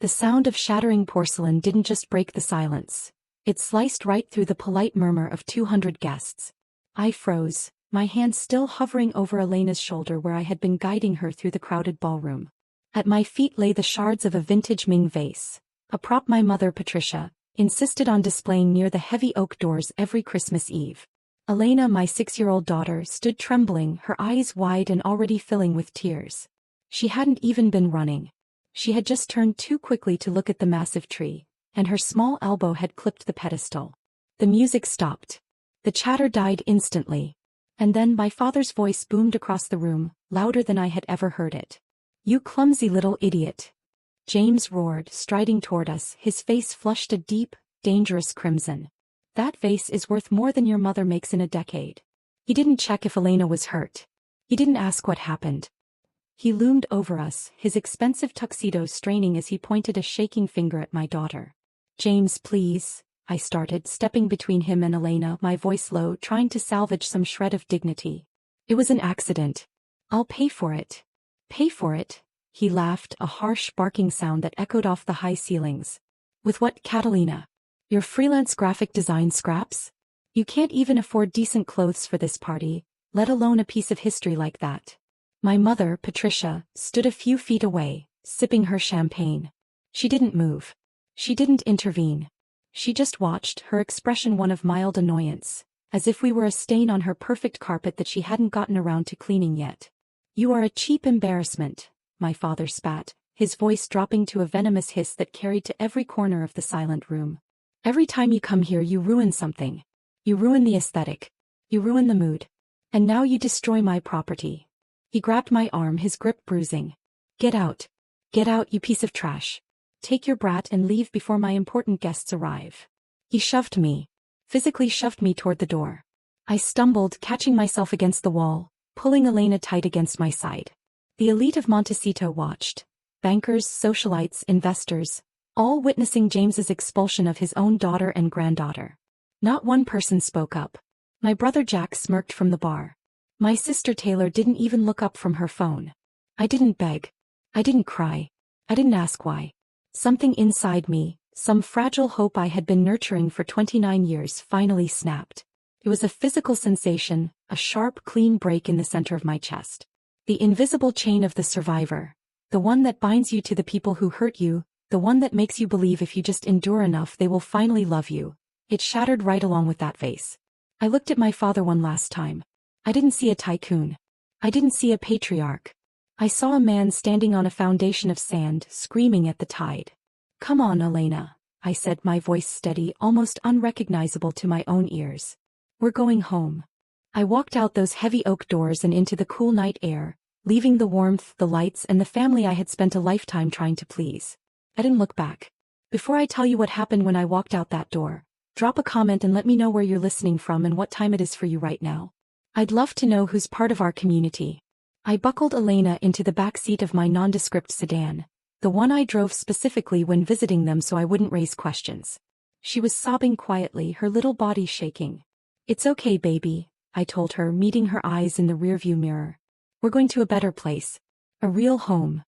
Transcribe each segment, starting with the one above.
The sound of shattering porcelain didn't just break the silence. It sliced right through the polite murmur of 200 guests. I froze, my hand still hovering over Elena's shoulder where I had been guiding her through the crowded ballroom. At my feet lay the shards of a vintage Ming vase, a prop my mother Patricia insisted on displaying near the heavy oak doors every Christmas Eve. Elena, my 6-year-old daughter, stood trembling, her eyes wide and already filling with tears. She hadn't even been running. She had just turned too quickly to look at the massive tree, and her small elbow had clipped the pedestal. The music stopped. The chatter died instantly. And then my father's voice boomed across the room, louder than I had ever heard it. "You clumsy little idiot!" James roared, striding toward us, his face flushed a deep, dangerous crimson. "That vase is worth more than your mother makes in a decade." He didn't check if Elena was hurt. He didn't ask what happened. He loomed over us, his expensive tuxedo straining as he pointed a shaking finger at my daughter. "James, please," I started, stepping between him and Elena, my voice low, trying to salvage some shred of dignity. "It was an accident. I'll pay for it." "Pay for it?" He laughed, a harsh barking sound that echoed off the high ceilings. "With what, Catalina? Your freelance graphic design scraps? You can't even afford decent clothes for this party, let alone a piece of history like that." My mother, Patricia, stood a few feet away, sipping her champagne. She didn't move. She didn't intervene. She just watched, her expression one of mild annoyance, as if we were a stain on her perfect carpet that she hadn't gotten around to cleaning yet. "You are a cheap embarrassment," my father spat, his voice dropping to a venomous hiss that carried to every corner of the silent room. "Every time you come here you ruin something. You ruin the aesthetic. You ruin the mood. And now you destroy my property." He grabbed my arm, his grip bruising. "Get out. Get out, you piece of trash. Take your brat and leave before my important guests arrive." He shoved me. Physically shoved me toward the door. I stumbled, catching myself against the wall, pulling Elena tight against my side. The elite of Montecito watched. Bankers, socialites, investors, all witnessing James's expulsion of his own daughter and granddaughter. Not one person spoke up. My brother Jack smirked from the bar. My sister Taylor didn't even look up from her phone. I didn't beg. I didn't cry. I didn't ask why. Something inside me, some fragile hope I had been nurturing for 29 years, finally snapped. It was a physical sensation, a sharp, clean break in the center of my chest. The invisible chain of the survivor. The one that binds you to the people who hurt you, the one that makes you believe if you just endure enough they will finally love you. It shattered right along with that vase. I looked at my father one last time. I didn't see a tycoon. I didn't see a patriarch. I saw a man standing on a foundation of sand, screaming at the tide. "Come on, Elena," I said, my voice steady, almost unrecognizable to my own ears. "We're going home." I walked out those heavy oak doors and into the cool night air, leaving the warmth, the lights, and the family I had spent a lifetime trying to please. I didn't look back. Before I tell you what happened when I walked out that door, drop a comment and let me know where you're listening from and what time it is for you right now. I'd love to know who's part of our community. I buckled Elena into the back seat of my nondescript sedan, the one I drove specifically when visiting them so I wouldn't raise questions. She was sobbing quietly, her little body shaking. "It's okay, baby," I told her, meeting her eyes in the rearview mirror. "We're going to a better place. A real home."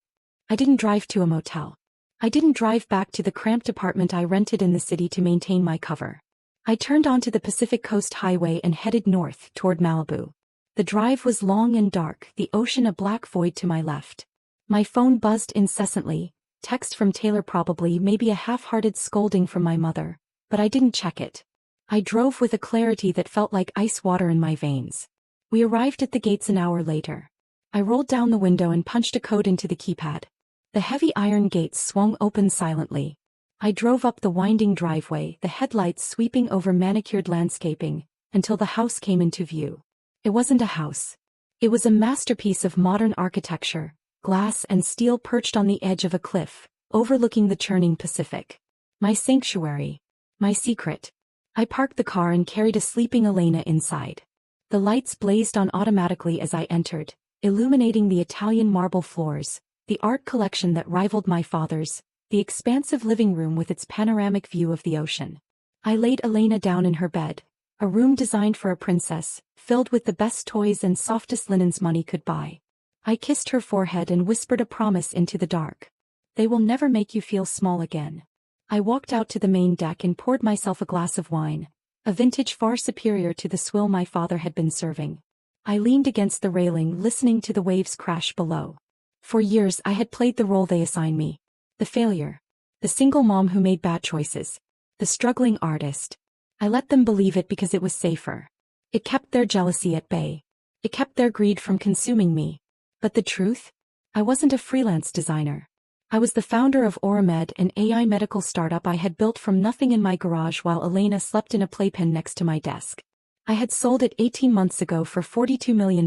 I didn't drive to a motel. I didn't drive back to the cramped apartment I rented in the city to maintain my cover. I turned onto the Pacific Coast Highway and headed north, toward Malibu. The drive was long and dark, the ocean a black void to my left. My phone buzzed incessantly, text from Taylor probably, maybe a half-hearted scolding from my mother, but I didn't check it. I drove with a clarity that felt like ice water in my veins. We arrived at the gates an hour later. I rolled down the window and punched a code into the keypad. The heavy iron gates swung open silently. I drove up the winding driveway, the headlights sweeping over manicured landscaping, until the house came into view. It wasn't a house. It was a masterpiece of modern architecture, glass and steel perched on the edge of a cliff, overlooking the churning Pacific. My sanctuary. My secret. I parked the car and carried a sleeping Elena inside. The lights blazed on automatically as I entered, illuminating the Italian marble floors, the art collection that rivaled my father's, the expansive living room with its panoramic view of the ocean. I laid Elena down in her bed, a room designed for a princess, filled with the best toys and softest linens money could buy. I kissed her forehead and whispered a promise into the dark. They will never make you feel small again. I walked out to the main deck and poured myself a glass of wine, a vintage far superior to the swill my father had been serving. I leaned against the railing listening to the waves crash below. For years I had played the role they assigned me. The failure. The single mom who made bad choices. The struggling artist. I let them believe it because it was safer. It kept their jealousy at bay. It kept their greed from consuming me. But the truth? I wasn't a freelance designer. I was the founder of Oramed, an AI medical startup I had built from nothing in my garage while Elena slept in a playpen next to my desk. I had sold it 18 months ago for $42 million.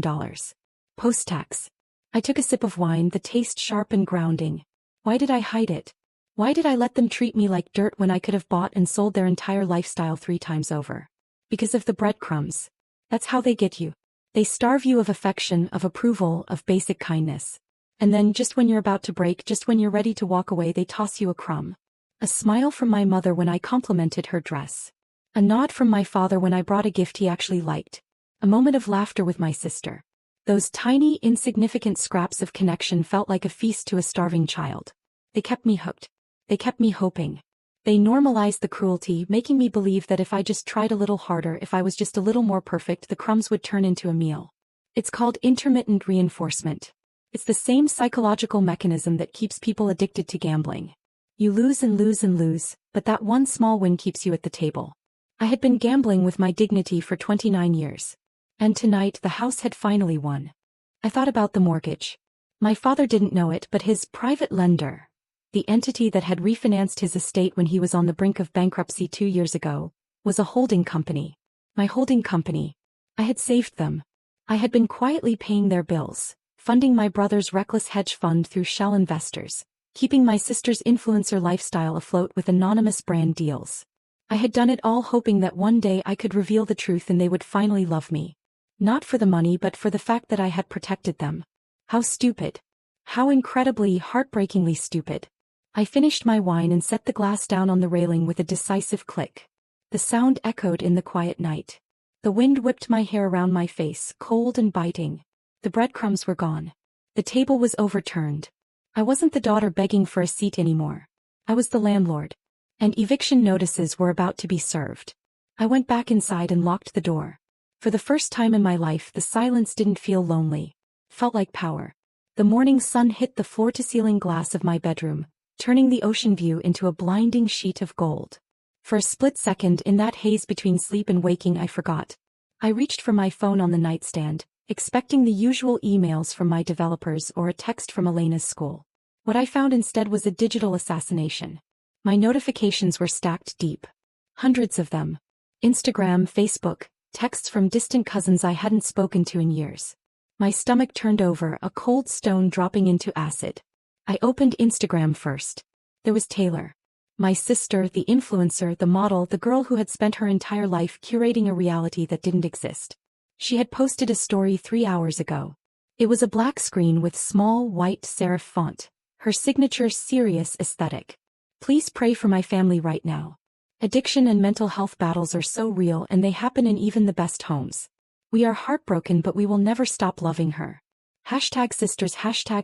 Post-tax. I took a sip of wine, the taste sharp and grounding. Why did I hide it? Why did I let them treat me like dirt when I could have bought and sold their entire lifestyle 3 times over? Because of the breadcrumbs. That's how they get you. They starve you of affection, of approval, of basic kindness. And then, just when you're about to break, just when you're ready to walk away, they toss you a crumb. A smile from my mother when I complimented her dress. A nod from my father when I brought a gift he actually liked. A moment of laughter with my sister. Those tiny, insignificant scraps of connection felt like a feast to a starving child. They kept me hooked. They kept me hoping. They normalized the cruelty, making me believe that if I just tried a little harder, if I was just a little more perfect, the crumbs would turn into a meal. It's called intermittent reinforcement. It's the same psychological mechanism that keeps people addicted to gambling. You lose and lose and lose, but that one small win keeps you at the table. I had been gambling with my dignity for 29 years. And tonight the house had finally won. I thought about the mortgage. My father didn't know it, but his private lender, the entity that had refinanced his estate when he was on the brink of bankruptcy 2 years ago, was a holding company. My holding company. I had saved them. I had been quietly paying their bills, funding my brother's reckless hedge fund through shell investors, keeping my sister's influencer lifestyle afloat with anonymous brand deals. I had done it all hoping that one day I could reveal the truth and they would finally love me. Not for the money but for the fact that I had protected them. How stupid. How incredibly, heartbreakingly stupid. I finished my wine and set the glass down on the railing with a decisive click. The sound echoed in the quiet night. The wind whipped my hair around my face, cold and biting. The breadcrumbs were gone. The table was overturned. I wasn't the daughter begging for a seat anymore. I was the landlord. And eviction notices were about to be served. I went back inside and locked the door. For the first time in my life, the silence didn't feel lonely. It felt like power. The morning sun hit the floor-to-ceiling glass of my bedroom, turning the ocean view into a blinding sheet of gold. For a split second in that haze between sleep and waking, I forgot. I reached for my phone on the nightstand, expecting the usual emails from my developers or a text from Elena's school. What I found instead was a digital assassination. My notifications were stacked deep. Hundreds of them. Instagram, Facebook, texts from distant cousins I hadn't spoken to in years. My stomach turned over, a cold stone dropping into acid. I opened Instagram first. There was Taylor. My sister, the influencer, the model, the girl who had spent her entire life curating a reality that didn't exist. She had posted a story 3 hours ago. It was a black screen with small white serif font, her signature serious aesthetic. Please pray for my family right now. Addiction and mental health battles are so real and they happen in even the best homes. We are heartbroken but we will never stop loving her. #sisters,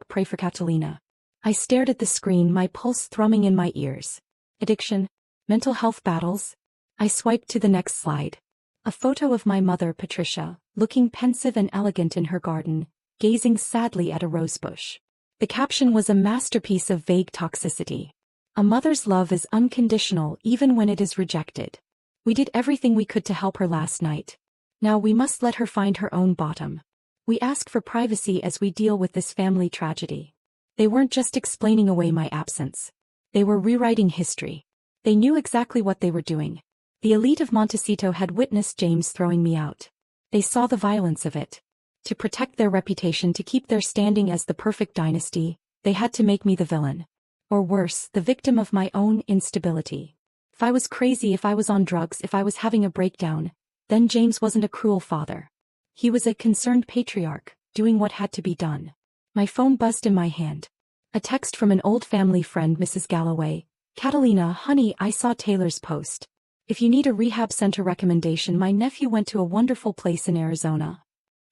#pray for Catalina. I stared at the screen, my pulse thrumming in my ears. Addiction? Mental health battles? I swiped to the next slide. A photo of my mother, Patricia, looking pensive and elegant in her garden, gazing sadly at a rosebush. The caption was a masterpiece of vague toxicity. A mother's love is unconditional even when it is rejected. We did everything we could to help her last night. Now we must let her find her own bottom. We ask for privacy as we deal with this family tragedy. They weren't just explaining away my absence. They were rewriting history. They knew exactly what they were doing. The elite of Montecito had witnessed James throwing me out. They saw the violence of it. To protect their reputation, to keep their standing as the perfect dynasty, they had to make me the villain. Or worse, the victim of my own instability. If I was crazy, if I was on drugs, if I was having a breakdown, then James wasn't a cruel father. He was a concerned patriarch, doing what had to be done. My phone buzzed in my hand. A text from an old family friend, Mrs. Galloway. Catalina, honey, I saw Taylor's post. If you need a rehab center recommendation, my nephew went to a wonderful place in Arizona.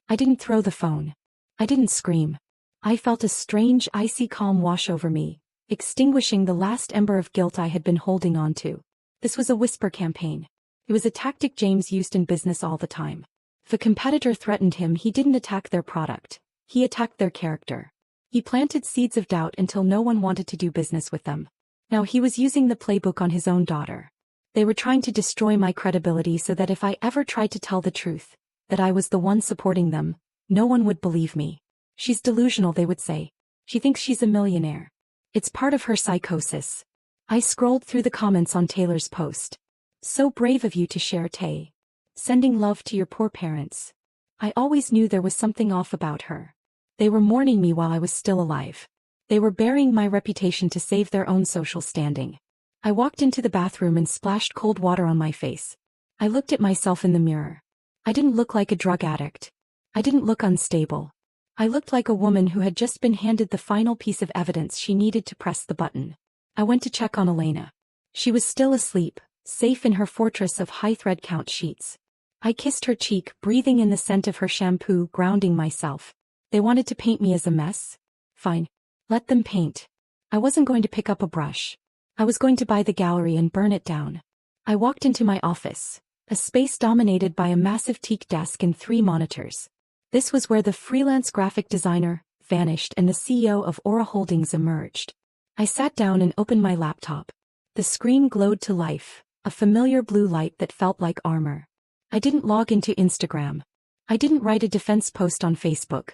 I didn't throw the phone. I didn't scream. I felt a strange, icy calm wash over me, extinguishing the last ember of guilt I had been holding on to. This was a whisper campaign. It was a tactic James used in business all the time. If a competitor threatened him, he didn't attack their product. He attacked their character. He planted seeds of doubt until no one wanted to do business with them. Now he was using the playbook on his own daughter. They were trying to destroy my credibility so that if I ever tried to tell the truth, that I was the one supporting them, no one would believe me. She's delusional, they would say. She thinks she's a millionaire. It's part of her psychosis. I scrolled through the comments on Taylor's post. So brave of you to share, Tay. Sending love to your poor parents. I always knew there was something off about her. They were mourning me while I was still alive. They were burying my reputation to save their own social standing. I walked into the bathroom and splashed cold water on my face. I looked at myself in the mirror. I didn't look like a drug addict. I didn't look unstable. I looked like a woman who had just been handed the final piece of evidence she needed to press the button. I went to check on Elena. She was still asleep, safe in her fortress of high thread count sheets. I kissed her cheek, breathing in the scent of her shampoo, grounding myself. They wanted to paint me as a mess? Fine. Let them paint. I wasn't going to pick up a brush. I was going to buy the gallery and burn it down. I walked into my office, a space dominated by a massive teak desk and 3 monitors. This was where the freelance graphic designer vanished and the CEO of Aura Holdings emerged. I sat down and opened my laptop. The screen glowed to life, a familiar blue light that felt like armor. I didn't log into Instagram. I didn't write a defense post on Facebook.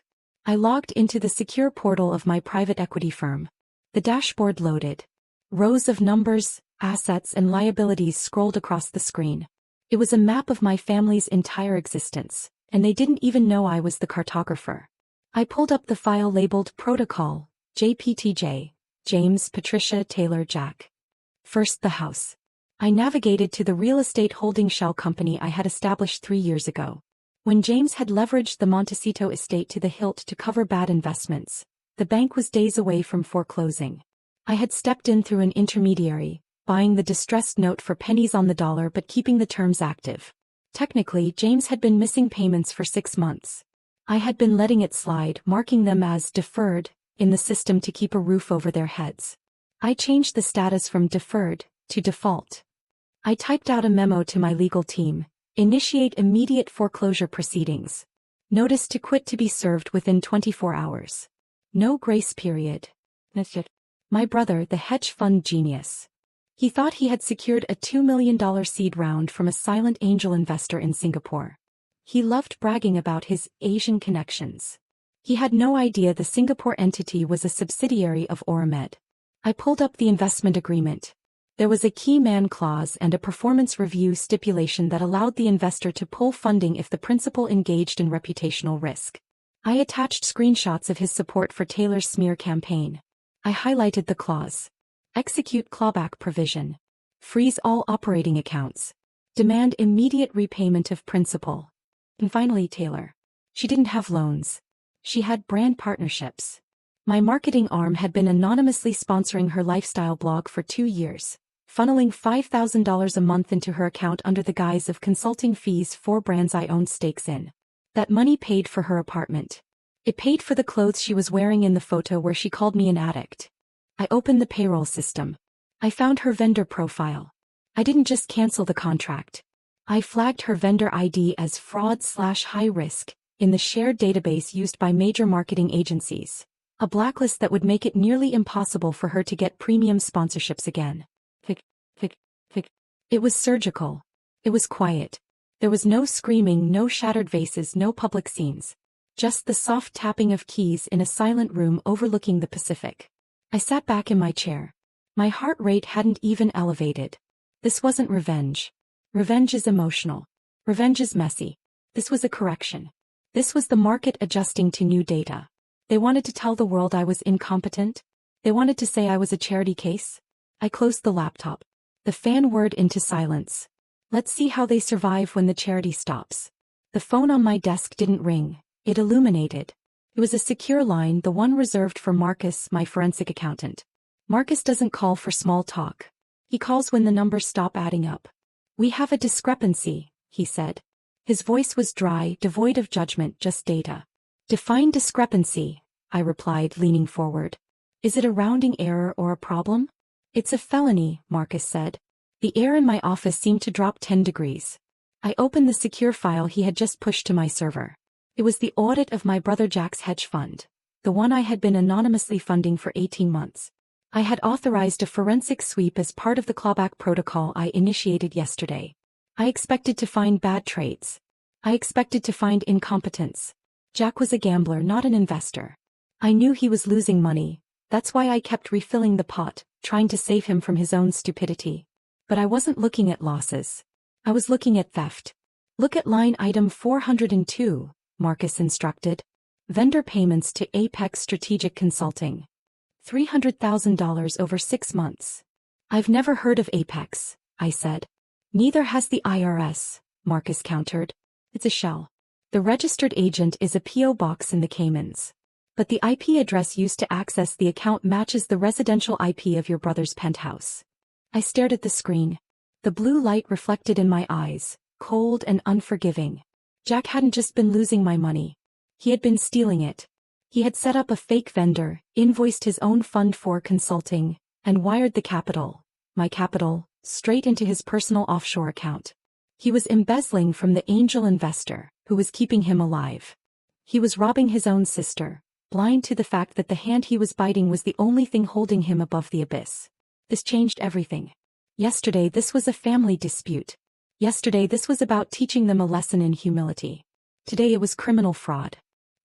I logged into the secure portal of my private equity firm. The dashboard loaded. Rows of numbers, assets, and liabilities scrolled across the screen. It was a map of my family's entire existence, and they didn't even know I was the cartographer. I pulled up the file labeled Protocol, JPTJ, James, Patricia, Taylor, Jack. First, the house. I navigated to the real estate holding shell company I had established 3 years ago. When James had leveraged the Montecito estate to the hilt to cover bad investments, the bank was days away from foreclosing. I had stepped in through an intermediary, buying the distressed note for pennies on the dollar but keeping the terms active. Technically, James had been missing payments for 6 months. I had been letting it slide, marking them as deferred in the system to keep a roof over their heads. I changed the status from deferred to default. I typed out a memo to my legal team. Initiate immediate foreclosure proceedings. Notice to quit to be served within 24 hours. No grace period. That's it. My brother, the hedge fund genius. He thought he had secured a $2 million seed round from a silent angel investor in Singapore. He loved bragging about his Asian connections. He had no idea the Singapore entity was a subsidiary of Oramed. I pulled up the investment agreement. There was a key man clause and a performance review stipulation that allowed the investor to pull funding if the principal engaged in reputational risk. I attached screenshots of his support for Taylor's smear campaign. I highlighted the clause. Execute clawback provision. Freeze all operating accounts. Demand immediate repayment of principal. And finally, Taylor. She didn't have loans. She had brand partnerships. My marketing arm had been anonymously sponsoring her lifestyle blog for 2 years, funneling $5,000 a month into her account under the guise of consulting fees for brands I owned stakes in. That money paid for her apartment. It paid for the clothes she was wearing in the photo where she called me an addict. I opened the payroll system. I found her vendor profile. I didn't just cancel the contract. I flagged her vendor ID as fraud/high risk in the shared database used by major marketing agencies, a blacklist that would make it nearly impossible for her to get premium sponsorships again. It was surgical. It was quiet. There was no screaming, no shattered vases, no public scenes. Just the soft tapping of keys in a silent room overlooking the Pacific. I sat back in my chair. My heart rate hadn't even elevated. This wasn't revenge. Revenge is emotional. Revenge is messy. This was a correction. This was the market adjusting to new data. They wanted to tell the world I was incompetent. They wanted to say I was a charity case. I closed the laptop. The fan whirred into silence. Let's see how they survive when the charity stops. The phone on my desk didn't ring. It illuminated. It was a secure line, the one reserved for Marcus, my forensic accountant. Marcus doesn't call for small talk. He calls when the numbers stop adding up. We have a discrepancy, he said. His voice was dry, devoid of judgment, just data. Define discrepancy, I replied, leaning forward. Is it a rounding error or a problem? It's a felony, Marcus said. The air in my office seemed to drop 10 degrees. I opened the secure file he had just pushed to my server. It was the audit of my brother Jack's hedge fund, the one I had been anonymously funding for 18 months. I had authorized a forensic sweep as part of the clawback protocol I initiated yesterday. I expected to find bad trades. I expected to find incompetence. Jack was a gambler, not an investor. I knew he was losing money. That's why I kept refilling the pot, trying to save him from his own stupidity. But I wasn't looking at losses. I was looking at theft. Look at line item 402, Marcus instructed. Vendor payments to Apex Strategic Consulting. $300,000 over 6 months. I've never heard of Apex, I said. Neither has the IRS, Marcus countered. It's a shell. The registered agent is a P.O. box in the Caymans. But the IP address used to access the account matches the residential IP of your brother's penthouse. I stared at the screen. The blue light reflected in my eyes, cold and unforgiving. Jack hadn't just been losing my money. He had been stealing it. He had set up a fake vendor, invoiced his own fund for consulting, and wired the capital, my capital, straight into his personal offshore account. He was embezzling from the angel investor, who was keeping him alive. He was robbing his own sister, blind to the fact that the hand he was biting was the only thing holding him above the abyss. This changed everything. Yesterday this was a family dispute. Yesterday this was about teaching them a lesson in humility. Today it was criminal fraud.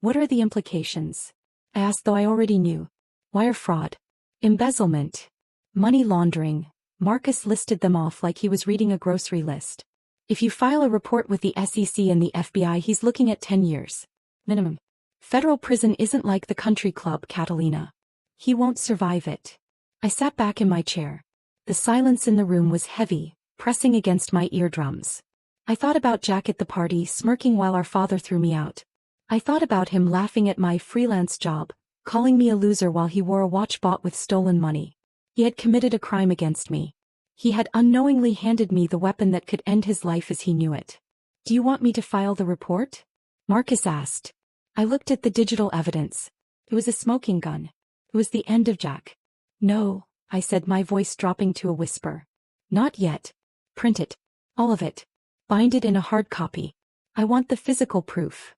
What are the implications? I asked, though I already knew. Wire fraud. Embezzlement. Money laundering. Marcus listed them off like he was reading a grocery list. If you file a report with the SEC and the FBI, he's looking at 10 years. Minimum. Federal prison isn't like the country club, Catalina. He won't survive it. I sat back in my chair. The silence in the room was heavy, pressing against my eardrums. I thought about Jack at the party, smirking while our father threw me out. I thought about him laughing at my freelance job, calling me a loser while he wore a watch bought with stolen money. He had committed a crime against me. He had unknowingly handed me the weapon that could end his life as he knew it. Do you want me to file the report? Marcus asked. I looked at the digital evidence. It was a smoking gun. It was the end of Jack. No, I said, my voice dropping to a whisper. Not yet. Print it. All of it. Bind it in a hard copy. I want the physical proof.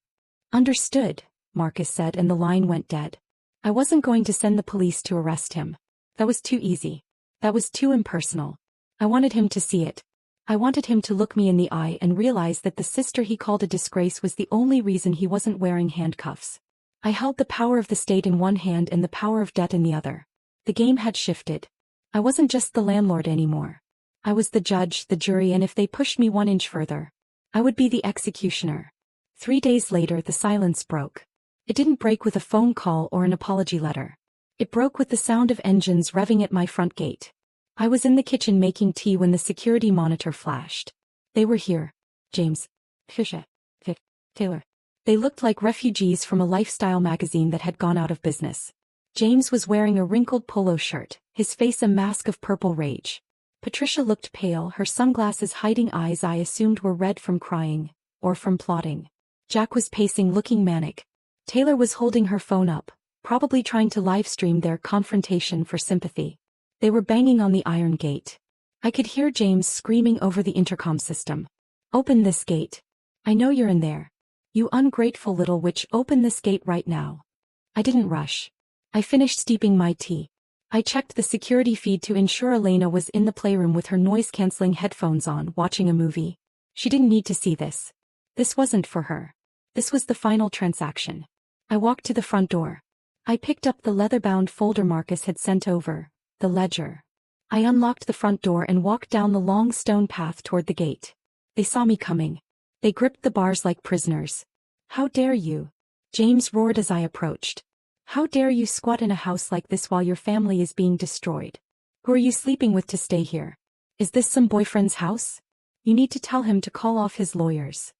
Understood, Marcus said, and the line went dead. I wasn't going to send the police to arrest him. That was too easy. That was too impersonal. I wanted him to see it. I wanted him to look me in the eye and realize that the sister he called a disgrace was the only reason he wasn't wearing handcuffs. I held the power of the state in one hand and the power of debt in the other. The game had shifted. I wasn't just the landlord anymore. I was the judge, the jury, and if they pushed me 1 inch further, I would be the executioner. 3 days later, the silence broke. It didn't break with a phone call or an apology letter. It broke with the sound of engines revving at my front gate. I was in the kitchen making tea when the security monitor flashed. They were here. James, Fisher, Vic, Taylor. They looked like refugees from a lifestyle magazine that had gone out of business. James was wearing a wrinkled polo shirt, his face a mask of purple rage. Patricia looked pale, her sunglasses hiding eyes I assumed were red from crying, or from plotting. Jack was pacing, looking manic. Taylor was holding her phone up, probably trying to livestream their confrontation for sympathy. They were banging on the iron gate. I could hear James screaming over the intercom system. Open this gate. I know you're in there. You ungrateful little witch, open this gate right now. I didn't rush. I finished steeping my tea. I checked the security feed to ensure Elena was in the playroom with her noise-canceling headphones on, watching a movie. She didn't need to see this. This wasn't for her. This was the final transaction. I walked to the front door. I picked up the leather-bound folder Marcus had sent over. The ledger. I unlocked the front door and walked down the long stone path toward the gate. They saw me coming. They gripped the bars like prisoners. How dare you? James roared as I approached. How dare you squat in a house like this while your family is being destroyed? Who are you sleeping with to stay here? Is this some boyfriend's house? You need to tell him to call off his lawyers.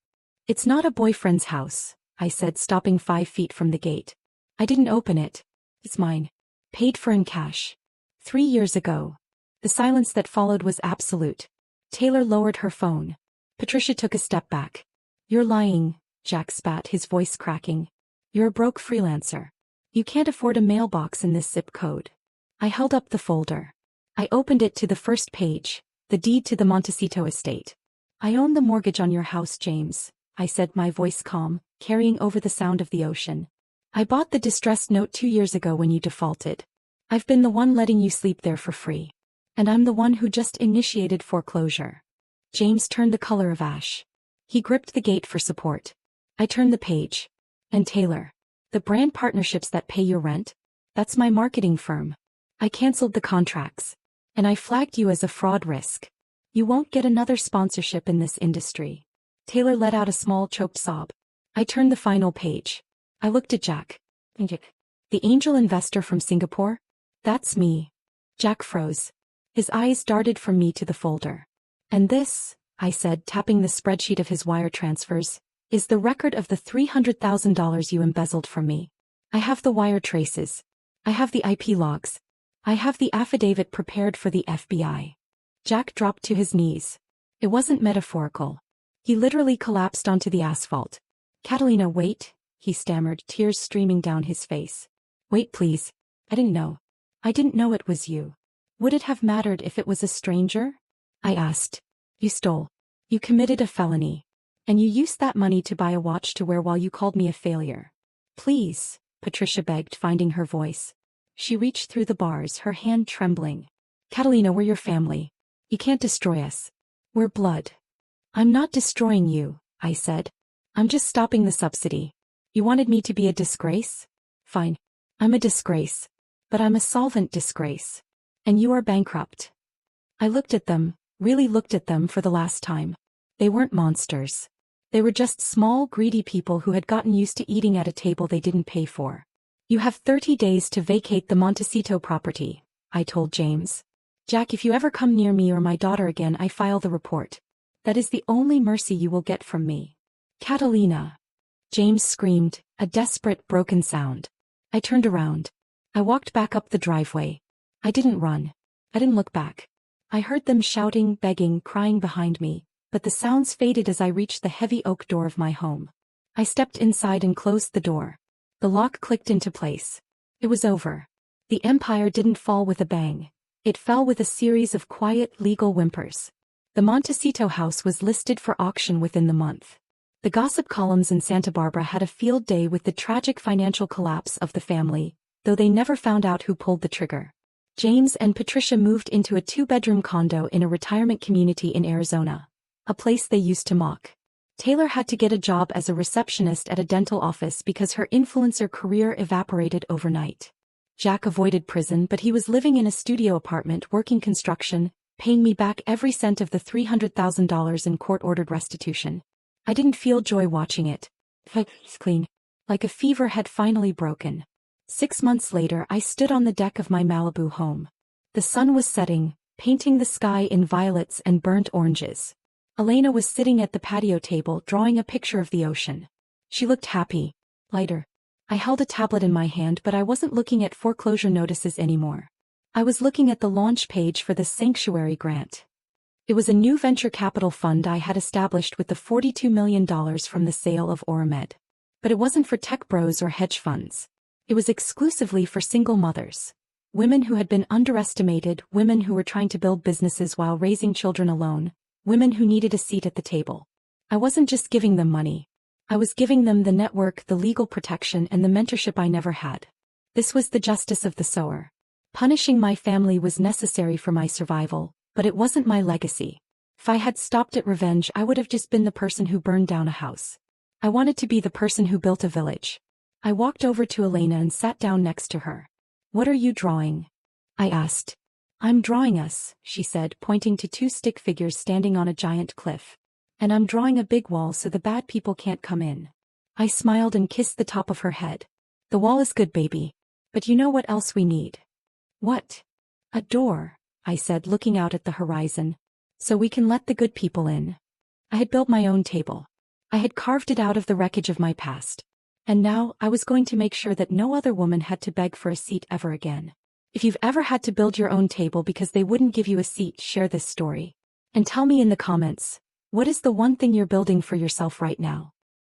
It's not a boyfriend's house, I said, stopping 5 feet from the gate. I didn't open it. It's mine. Paid for in cash. 3 years ago. The silence that followed was absolute. Taylor lowered her phone. Patricia took a step back. You're lying, Jack spat, his voice cracking. You're a broke freelancer. You can't afford a mailbox in this zip code. I held up the folder. I opened it to the first page, the deed to the Montecito estate. I own the mortgage on your house, James, I said, my voice calm, carrying over the sound of the ocean. I bought the distressed note 2 years ago when you defaulted. I've been the one letting you sleep there for free. And I'm the one who just initiated foreclosure. James turned the color of ash. He gripped the gate for support. I turned the page. And Taylor. The brand partnerships that pay your rent? That's my marketing firm. I canceled the contracts. And I flagged you as a fraud risk. You won't get another sponsorship in this industry. Taylor let out a small choked sob. I turned the final page. I looked at Jack. The angel investor from Singapore? That's me. Jack froze. His eyes darted from me to the folder. And this, I said, tapping the spreadsheet of his wire transfers, is the record of the $300,000 you embezzled from me. I have the wire traces. I have the IP logs. I have the affidavit prepared for the FBI. Jack dropped to his knees. It wasn't metaphorical. He literally collapsed onto the asphalt. Catalina, wait, he stammered, tears streaming down his face. Wait, please. I didn't know. I didn't know it was you. Would it have mattered if it was a stranger? I asked. You stole. You committed a felony. And you used that money to buy a watch to wear while you called me a failure. Please, Patricia begged, finding her voice. She reached through the bars, her hand trembling. Catalina, we're your family. You can't destroy us. We're blood. I'm not destroying you, I said. I'm just stopping the subsidy. You wanted me to be a disgrace? Fine. I'm a disgrace. But I'm a solvent disgrace. And you are bankrupt. I looked at them, really looked at them for the last time. They weren't monsters. They were just small, greedy people who had gotten used to eating at a table they didn't pay for. You have 30 days to vacate the Montecito property, I told James. Jack, if you ever come near me or my daughter again, I file the report. That is the only mercy you will get from me. Catalina. James screamed, a desperate, broken sound. I turned around. I walked back up the driveway. I didn't run. I didn't look back. I heard them shouting, begging, crying behind me, but the sounds faded as I reached the heavy oak door of my home. I stepped inside and closed the door. The lock clicked into place. It was over. The empire didn't fall with a bang. It fell with a series of quiet, legal whimpers. The Montecito house was listed for auction within the month. The gossip columns in Santa Barbara had a field day with the tragic financial collapse of the family, though they never found out who pulled the trigger. James and Patricia moved into a 2-bedroom condo in a retirement community in Arizona, a place they used to mock. Taylor had to get a job as a receptionist at a dental office because her influencer career evaporated overnight. Jack avoided prison, but he was living in a studio apartment working construction, paying me back every cent of the $300,000 in court-ordered restitution. I didn't feel joy watching it. Clean. Like a fever had finally broken. 6 months later, I stood on the deck of my Malibu home. The sun was setting, painting the sky in violets and burnt oranges. Elena was sitting at the patio table drawing a picture of the ocean. She looked happy. Lighter. I held a tablet in my hand, but I wasn't looking at foreclosure notices anymore. I was looking at the launch page for the Sanctuary grant. It was a new venture capital fund I had established with the $42 million from the sale of Oramed. But it wasn't for tech bros or hedge funds. It was exclusively for single mothers. Women who had been underestimated, women who were trying to build businesses while raising children alone, women who needed a seat at the table. I wasn't just giving them money. I was giving them the network, the legal protection, and the mentorship I never had. This was the justice of the sower. Punishing my family was necessary for my survival, but it wasn't my legacy. If I had stopped at revenge, I would have just been the person who burned down a house. I wanted to be the person who built a village. I walked over to Elena and sat down next to her. What are you drawing? I asked. I'm drawing us, she said, pointing to 2 stick figures standing on a giant cliff. And I'm drawing a big wall so the bad people can't come in. I smiled and kissed the top of her head. The wall is good, baby. But you know what else we need? What? A door, I said, looking out at the horizon. So we can let the good people in. I had built my own table. I had carved it out of the wreckage of my past. And now, I was going to make sure that no other woman had to beg for a seat ever again. If you've ever had to build your own table because they wouldn't give you a seat, share this story. And tell me in the comments, what is the one thing you're building for yourself right now?